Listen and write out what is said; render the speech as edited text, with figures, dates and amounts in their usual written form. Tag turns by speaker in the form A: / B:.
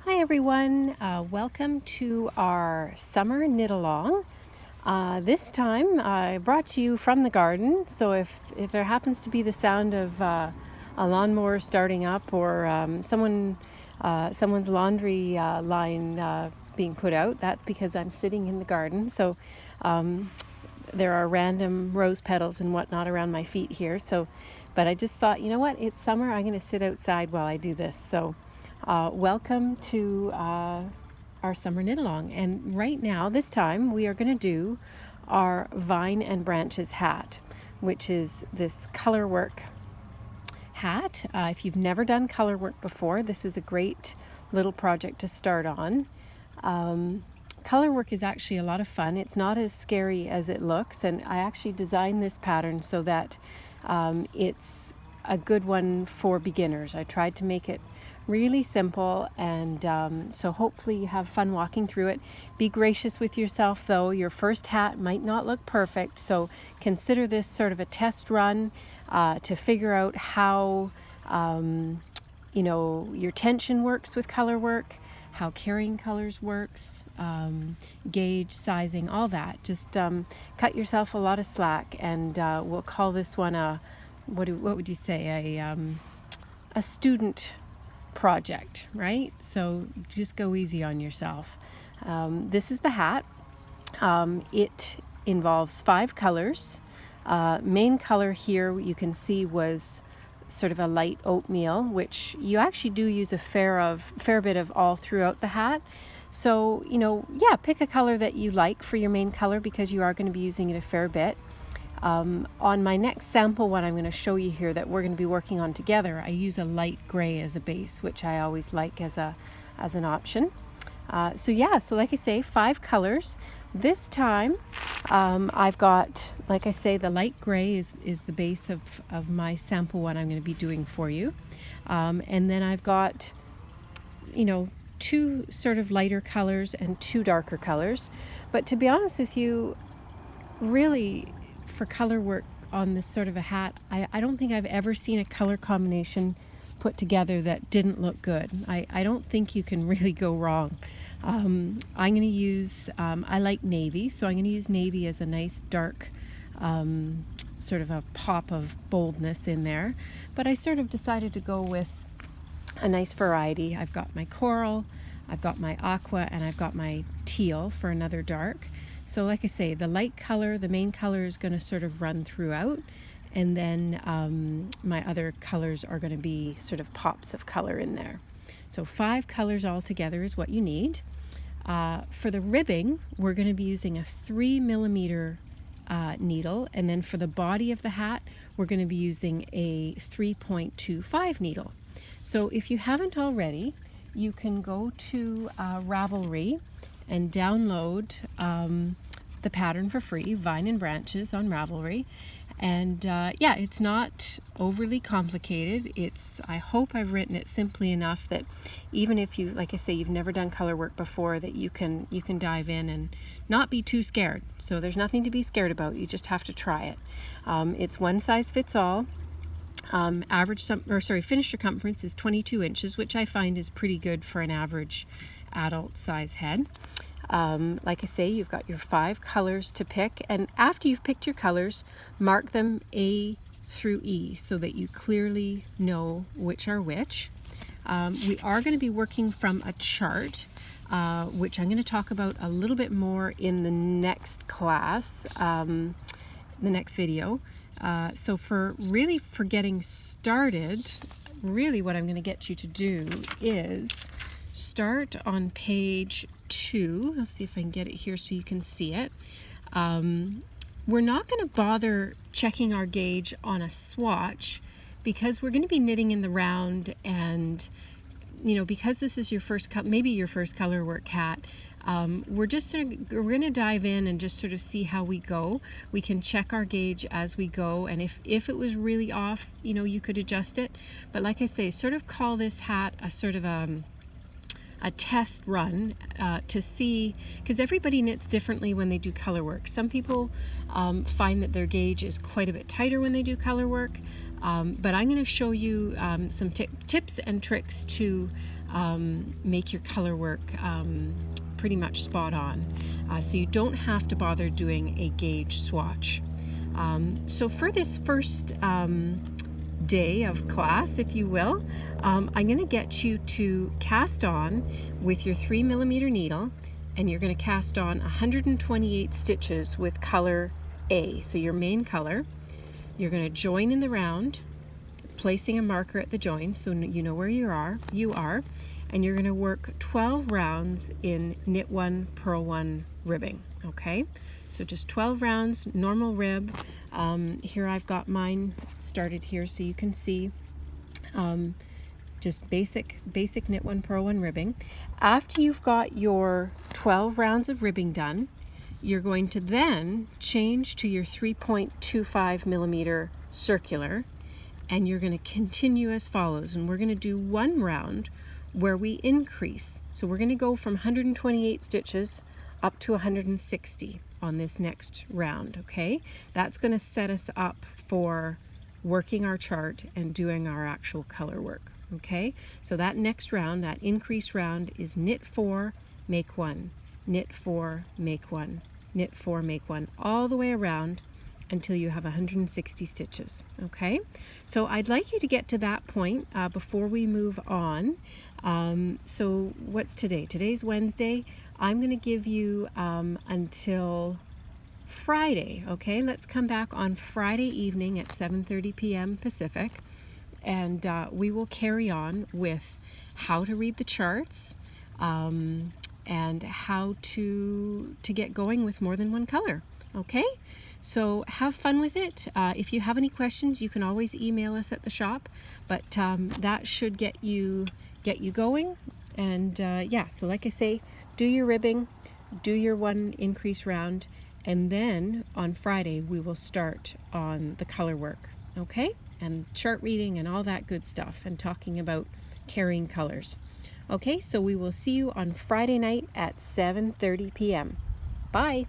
A: Hi everyone, welcome to our summer knit along. This time I brought to you from the garden, so if there happens to be the sound of a lawnmower starting up or someone's laundry line being put out, that's because I'm sitting in the garden. So there are random rose petals and whatnot around my feet here. But I just thought, you know what, it's summer, I'm going to sit outside while I do this. Welcome to our summer knit along. And right now, this time, we are going to do our Vine and Branches hat, which is this color work hat. If you've never done color work before, this is a great little project to start on. Color work is actually a lot of fun. It's not as scary as it looks, and I actually designed this pattern so that it's a good one for beginners. I tried to make it really simple, and so hopefully you have fun walking through it. Be gracious with yourself though. Your first hat might not look perfect, so consider this sort of a test run to figure out how your tension works with color work, how carrying colors works, gauge, sizing, all that. Just cut yourself a lot of slack, and we'll call this one what would you say, a student project, right? So just go easy on yourself. This is the hat. It involves 5 colors. Main color here you can see was sort of a light oatmeal, which you actually do use a fair bit of all throughout the hat. So, pick a color that you like for your main color because you are going to be using it a fair bit. On my next sample one I'm going to show you here that we're going to be working on together, I use a light gray as a base, which I always like as an option. So like I say, 5 colors. This time I've got, like I say, the light gray is the base of my sample one I'm going to be doing for you. And then I've got, 2 sort of lighter colors and 2 darker colors. But to be honest with you, really, for color work on this sort of a hat, I don't think I've ever seen a color combination put together that didn't look good. I don't think you can really go wrong. I'm going to use, I like navy, so I'm going to use navy as a nice dark sort of a pop of boldness in there. But I sort of decided to go with a nice variety. I've got my coral, I've got my aqua, and I've got my teal for another dark. So like I say, the light color, the main color, is going to sort of run throughout, and then my other colors are going to be sort of pops of color in there. So 5 colors all together is what you need. For the ribbing, we're going to be using a 3mm needle, and then for the body of the hat, we're going to be using a 3.25 needle. So if you haven't already, you can go to Ravelry and download the pattern for free, Vine and Branches on Ravelry. And it's not overly complicated. I hope I've written it simply enough that even if you, like I say, you've never done color work before, that you can dive in and not be too scared. So there's nothing to be scared about. You just have to try it. It's one size fits all. Finished circumference is 22 inches, which I find is pretty good for an average adult size head. Like I say, you've got your 5 colors to pick, and after you've picked your colors, mark them A through E so that you clearly know which are which. We are going to be working from a chart, which I'm going to talk about a little bit more in the next class, the next video. So for getting started, really what I'm going to get you to do is start on page 2. I'll see if I can get it here so you can see it. We're not going to bother checking our gauge on a swatch because we're going to be knitting in the round, and because this is your first maybe your first color work hat, we're going to dive in and just sort of see how we go. We can check our gauge as we go, and if it was really off, you could adjust it. But like I say, sort of call this hat a sort of a test run to see, because everybody knits differently when they do color work. Some people find that their gauge is quite a bit tighter when they do color work, but I'm going to show you some tips and tricks to make your color work pretty much spot on. So you don't have to bother doing a gauge swatch. So for this first day of class, if you will, I'm going to get you to cast on with your 3mm needle, and you're going to cast on 128 stitches with color A, so your main color. You're going to join in the round, placing a marker at the join so you know where you are, and you're going to work 12 rounds in knit 1, purl 1 ribbing. Okay, so just 12 rounds, normal rib. Here I've got mine started here so you can see. Just basic knit 1, purl 1 ribbing. After you've got your 12 rounds of ribbing done, you're going to then change to your 3.25mm circular, and you're going to continue as follows. And we're going to do one round where we increase. So we're going to go from 128 stitches up to 160 on this next round, okay? That's going to set us up for working our chart and doing our actual color work, okay? So that next round, that increase round, is knit 4, make 1, knit 4, make 1, knit 4, make 1, all the way around until you have 160 stitches, okay? So I'd like you to get to that point before we move on. So what's today? Today's Wednesday. I'm going to give you until Friday, okay? Let's come back on Friday evening at 7:30 p.m. Pacific, and we will carry on with how to read the charts and how to get going with more than one color, okay? So have fun with it. If you have any questions, you can always email us at the shop, but that should get you going. And yeah, so like I say, do your ribbing, do your one increase round, and then on Friday we will start on the color work, okay? And chart reading and all that good stuff, and talking about carrying colors. Okay, so we will see you on Friday night at 7:30 p.m. Bye.